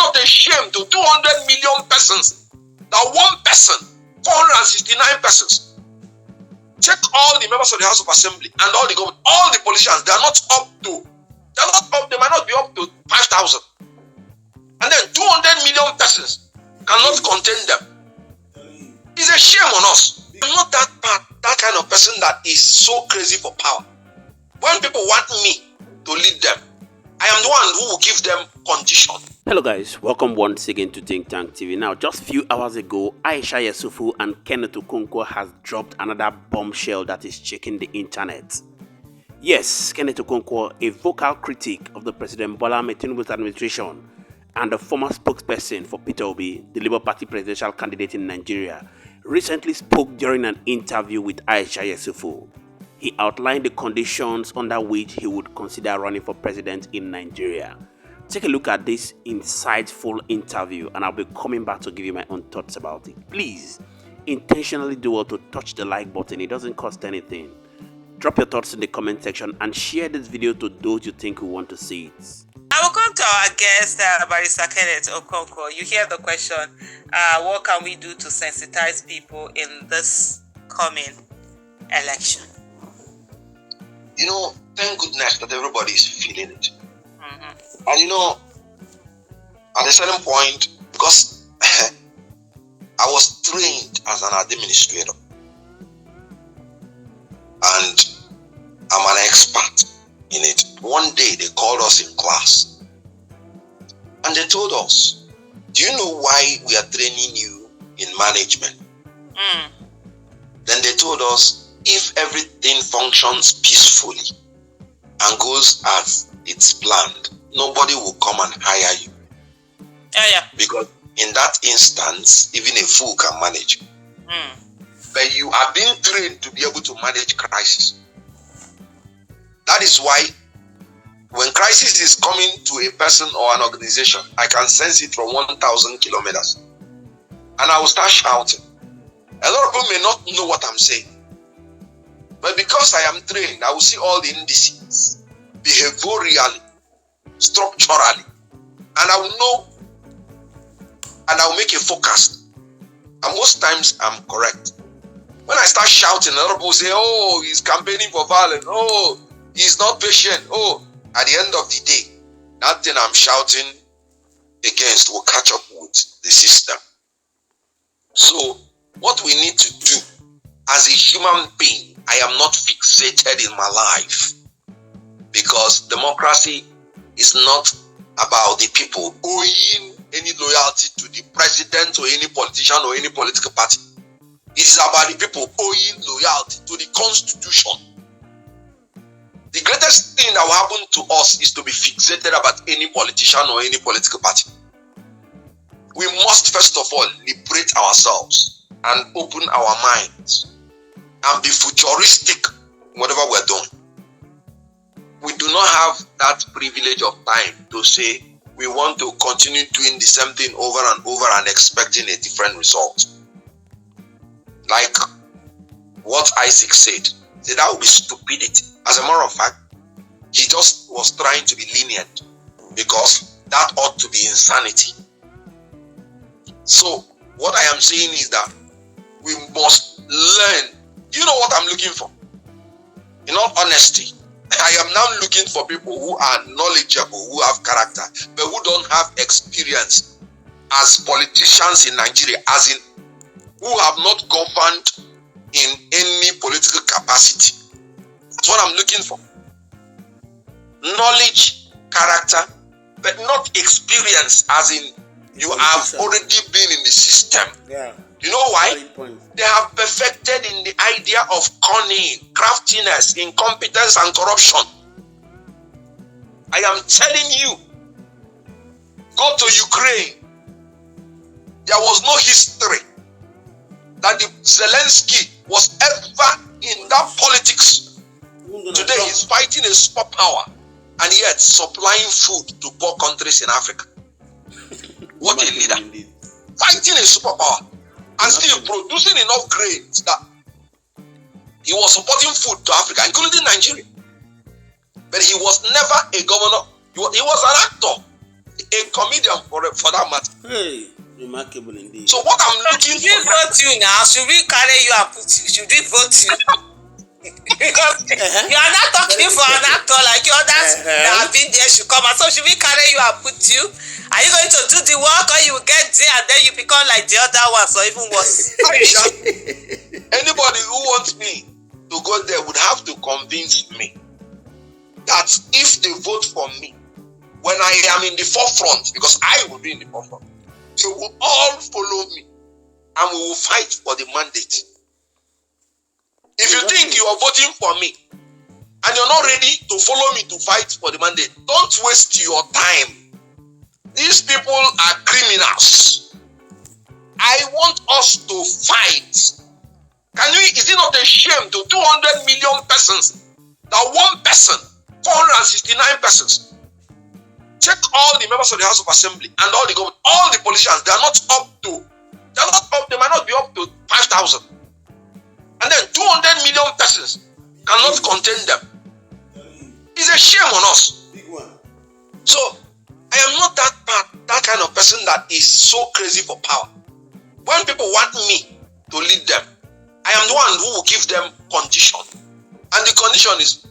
not a shame to 200 million persons that one person, 469 persons? Check all the members of the House of Assembly and all the government, all the politicians, they might not be up to 5,000. And then 200 million persons cannot contain them. It's a shame on us. I'm not that kind of person that is so crazy for power. When people want me to lead them, I am the one who will give them condition. Hello guys, welcome once again to Think Tank TV. Now, just a few hours ago, Aisha and Kenneth Okonkwo has dropped another bombshell that is shaking the internet. Yes, Kenneth Okonkwo, a vocal critic of the President Bola Ahmed Tinubu's administration and the former spokesperson for Peter Obi, the Labour Party presidential candidate in Nigeria, recently spoke during an interview with Aisha. He outlined the conditions under which he would consider running for president in Nigeria. Take a look at this insightful interview and I'll be coming back to give you my own thoughts about it. Please, intentionally do well to touch the like button. It doesn't cost anything. Drop your thoughts in the comment section and share this video to those you think will want to see it. I will come to our guest, Barrister Kenneth Okonkwo. You hear the question, what can we do to sensitize people in this coming election? You know, thank goodness that everybody is feeling it. And you know, at a certain point, because I was trained as an administrator and I'm an expert in it. One day they called us in class and they told us, do you know why we are training you in management? Then they told us, if everything functions peacefully and goes as it's planned, nobody will come and hire you. Because in that instance, even a fool can manage. But you are being trained to be able to manage crisis. That is why when crisis is coming to a person or an organization, I can sense it from 1,000 kilometers. And I will start shouting. A lot of people may not know what I'm saying. But because I am trained, I will see all the indices, behaviorally, structurally, and I will know, and I will make a forecast. And most times I'm correct. When I start shouting, a lot of people say, oh, he's campaigning for violence. Oh, he's not patient. Oh, at the end of the day, that thing I'm shouting against will catch up with the system. So what we need to do as a human being, I am not fixated in my life, because democracy is not about the people owing any loyalty to the president or any politician or any political party. It is about the people owing loyalty to the constitution. The greatest thing that will happen to us is to be fixated about any politician or any political party. We must first of all liberate ourselves and open our minds and be futuristic in whatever we're doing. We do not have that privilege of time to say we want to continue doing the same thing over and over and expecting a different result. Like what Isaac said that would be stupidity. As a matter of fact, he just was trying to be lenient because that ought to be insanity. So what I am saying is that we must learn. You know what I'm looking for? In all honesty, I am now looking for people who are knowledgeable, who have character, but who don't have experience as politicians in Nigeria, as in who have not governed in any political capacity. That's what I'm looking for. Knowledge, character, but not experience, as in you have already been in the system. You know why? They have perfected in the idea of cunning, craftiness, incompetence, and corruption. I am telling you, go to Ukraine. There was no history that the Zelensky was ever in that politics. Today he's fighting a superpower and yet supplying food to poor countries in Africa. What a leader. Fighting a superpower and still producing enough grains that he was supporting food to Africa, including Nigeria. But he was never a governor. He was an actor. a comedian for that matter. Hey, remarkable indeed. So what I'm looking for... Should we vote you now? Should we carry you and put you? Should we vote you? Because you are not talking for an actor like others that have been there should come. And so should we carry you and put you? Are you going to do the work, or you will get there and then you become like the other ones, or even worse? Anybody who wants me to go there would have to convince me that if they vote for me, when I am in the forefront, because I will be in the forefront, they will all follow me and we will fight for the mandate. If you think you are voting for me and you're not ready to follow me to fight for the mandate, don't waste your time. These people are criminals. I want us to fight. Is it not a shame to 200 million persons that one person, 469 persons? Check all the members of the House of Assembly and all the government, all the politicians, they might not be up to 5,000. And then 200 million persons cannot contain them. It's a shame on us. Big one. So, I am not that kind of person that is so crazy for power. When people want me to lead them, I am the one who will give them condition. And the condition is,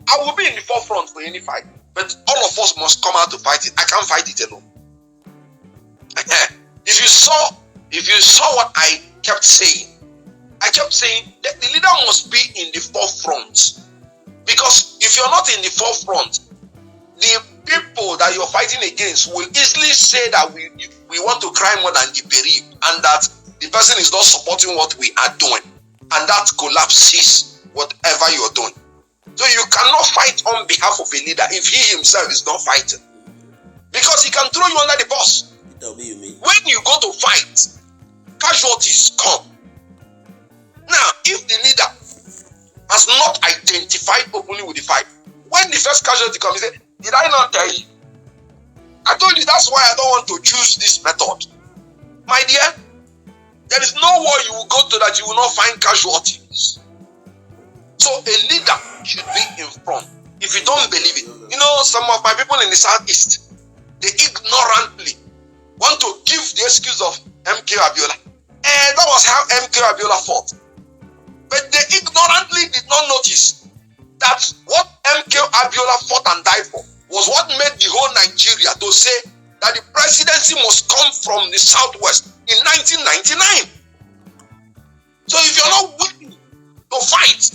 I will be in the forefront for any fight, but all of us must come out to fight it. I can't fight it alone. If you saw what I kept saying that the leader must be in the forefront. Because if you're not in the forefront, the people that you're fighting against will easily say that we want to cry more than the bereaved, and that the person is not supporting what we are doing, and that collapses whatever you're doing. So you cannot fight on behalf of a leader if he himself is not fighting, because he can throw you under the bus. When you go to fight, casualties come. Now, if the leader has not identified openly with the fight, when the first casualty comes, he said, "Did I not tell you? I told you that's why I don't want to choose this method." My dear, there is no war you will go to that you will not find casualties. So a leader should be in front. If you don't believe it, some of my people in the southeast, they ignorantly want to give the excuse of MK Abiola. And that was how MK Abiola fought. But they ignorantly did not notice that what MK Abiola fought and died for was what made the whole Nigeria to say that the presidency must come from the southwest in 1999. So if you're not willing to fight,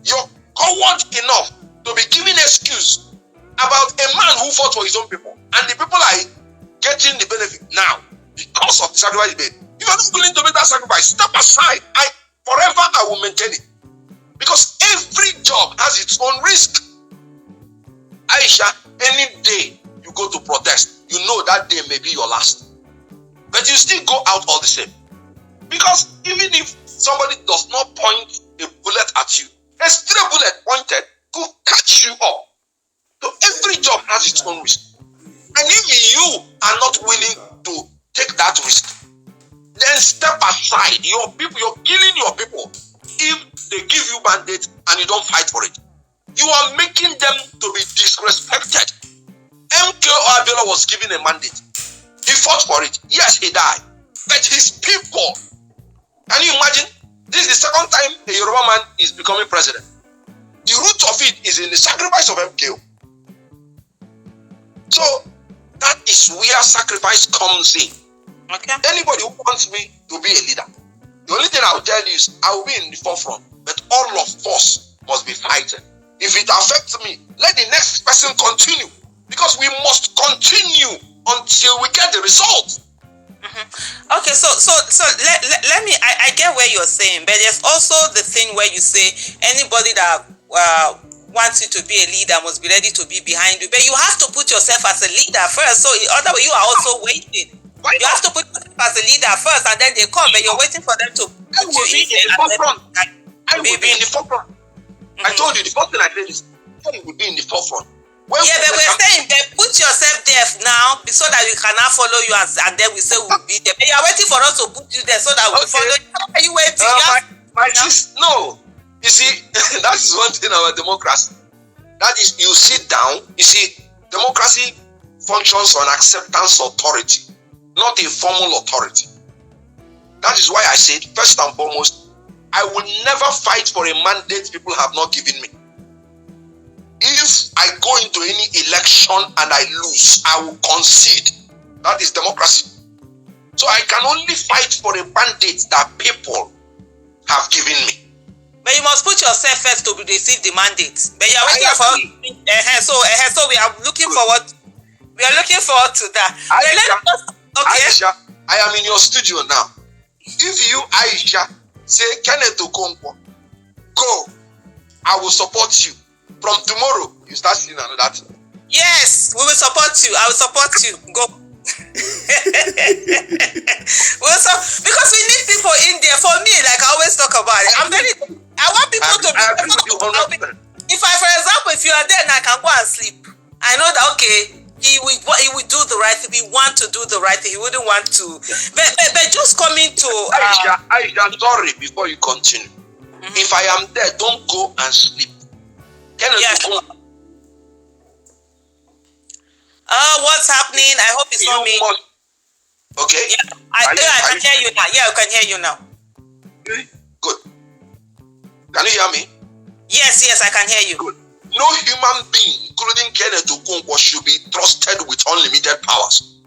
you're coward enough to be giving excuse about a man who fought for his own people, and the people are getting the benefit now because of the sacrifice he made. If you're not willing to make that sacrifice, step aside. Forever I will maintain it, because every job has its own risk. Aisha, any day you go to protest, you know that day may be your last, but you still go out all the same, because even if somebody does not point a bullet at you, a stray bullet pointed could catch you up. So every job has its own risk, and if you are not willing to take that risk, then step aside. Your people, you're killing your people. If they give you mandate and you don't fight for it, you are making them to be disrespected. MK Abiola was given a mandate. He fought for it. Yes, he died. But his people, can you imagine? This is the second time a Yoruba man is becoming president. The root of it is in the sacrifice of MKO. So that is where sacrifice comes in. Okay. Anybody who wants me to be a leader, the only thing I will tell you is I will be in the forefront, but all of us must be fighting. If it affects me, let the next person continue, because we must continue until we get the result. Okay, so let me. I get where you're saying, but there's also the thing where you say anybody that wants you to be a leader must be ready to be behind you, but you have to put yourself as a leader first. So otherwise, you are also waiting. You have to put yourself as a leader first, and then they come, but you're waiting for them to put you in the forefront. I will be in the forefront. I told you the first thing I said is I will be in the forefront. But we're saying that put yourself there now so that we can now follow you, and then we say we'll be there. But you're waiting for us to put you there so that we'll follow you. How are you waiting? No. You see, that is one thing about democracy. That is, you sit down, you see, democracy functions on acceptance authority, not a formal authority. That is why I said, first and foremost, I will never fight for a mandate people have not given me. If I go into any election and I lose, I will concede. That is democracy. So I can only fight for a mandate that people have given me. But you must put yourself first to receive the mandate. But you are waiting for so we are looking forward. We are looking forward to that. Aisha, I am in your studio now. If you, Aisha, say Kenneth Okonkwo, go, I will support you. From tomorrow, you start seeing another thing. Yes, we will support you. I will support you. Go. Because we need people in there. For me, like I always talk about it, I want people to be. If I, for example, if you are there and I can go and sleep, I know that okay, he will do the right thing. He want to do the right thing. He wouldn't want to. But just coming to Aisha, sorry, before you continue. If I am there, don't go and sleep. Sure. What's happening? I hope it's not me. Okay. Yeah, I can hear you now. Yeah, I can hear you now. Good. Can you hear me? Yes, I can hear you. Good. No human being, including Kenneth Okonkwo, should be trusted with unlimited powers.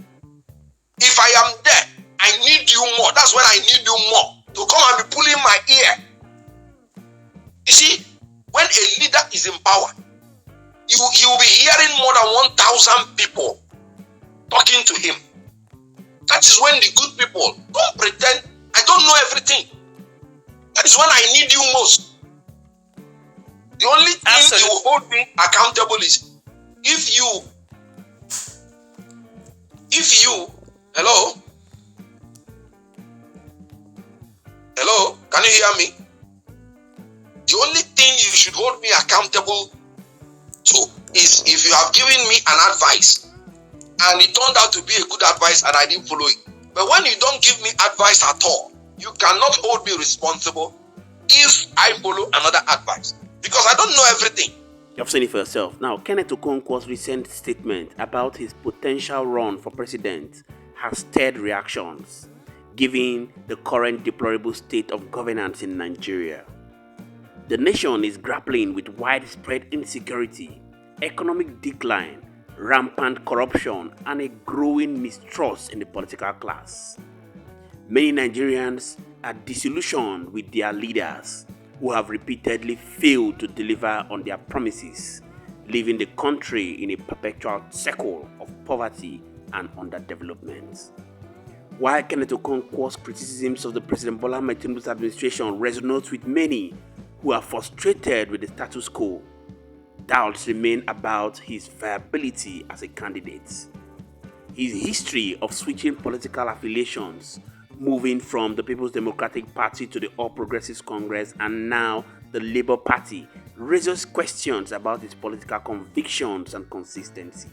If I am there, I need you more. That's when I need you more to come and be pulling my ear. You see, when a leader is in power, he will be hearing more than 1,000 people talking to him. That is when the good people don't pretend I don't know everything. That is when I need you most. The only thing you will hold me accountable is if you, hello, can you hear me? The only thing you should hold me accountable to is if you have given me an advice and it turned out to be a good advice and I didn't follow it. But when you don't give me advice at all, you cannot hold me responsible if I follow another advice. Because I don't know everything. You've seen it for yourself. Now, Kenneth Okonkwo's recent statement about his potential run for president has stirred reactions, given the current deplorable state of governance in Nigeria. The nation is grappling with widespread insecurity, economic decline, rampant corruption, and a growing mistrust in the political class. Many Nigerians are disillusioned with their leaders who have repeatedly failed to deliver on their promises, leaving the country in a perpetual circle of poverty and underdevelopment. While Kenneth Okonkwo's criticisms of the President Bola Ahmed Tinubu's administration resonates with many who are frustrated with the status quo, doubts remain about his viability as a candidate. His history of switching political affiliations, moving from the People's Democratic Party to the All Progressives Congress and now the Labour Party, raises questions about his political convictions and consistency.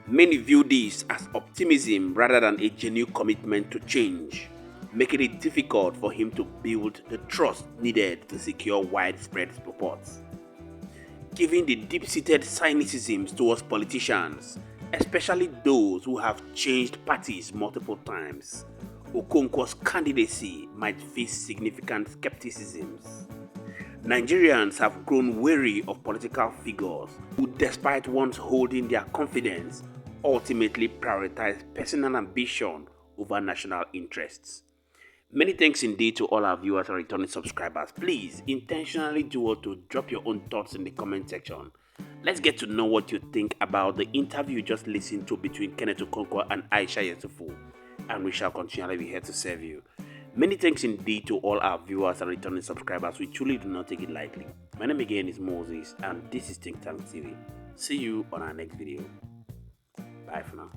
Many view this as optimism rather than a genuine commitment to change, making it difficult for him to build the trust needed to secure widespread support. Given the deep-seated cynicism towards politicians, especially those who have changed parties multiple times, Okonkwo's candidacy might face significant skepticisms. Nigerians have grown wary of political figures who, despite once holding their confidence, ultimately prioritize personal ambition over national interests. Many thanks indeed to all our viewers and returning subscribers. Please intentionally do what to drop your own thoughts in the comment section. Let's get to know what you think about the interview you just listened to between Kenneth Okonkwo and Aisha, and we shall continually be here to serve you. Many thanks indeed to all our viewers and returning subscribers. We truly do not take it lightly. My name again is Moses and this is Think Tank TV. See you on our next video. Bye for now.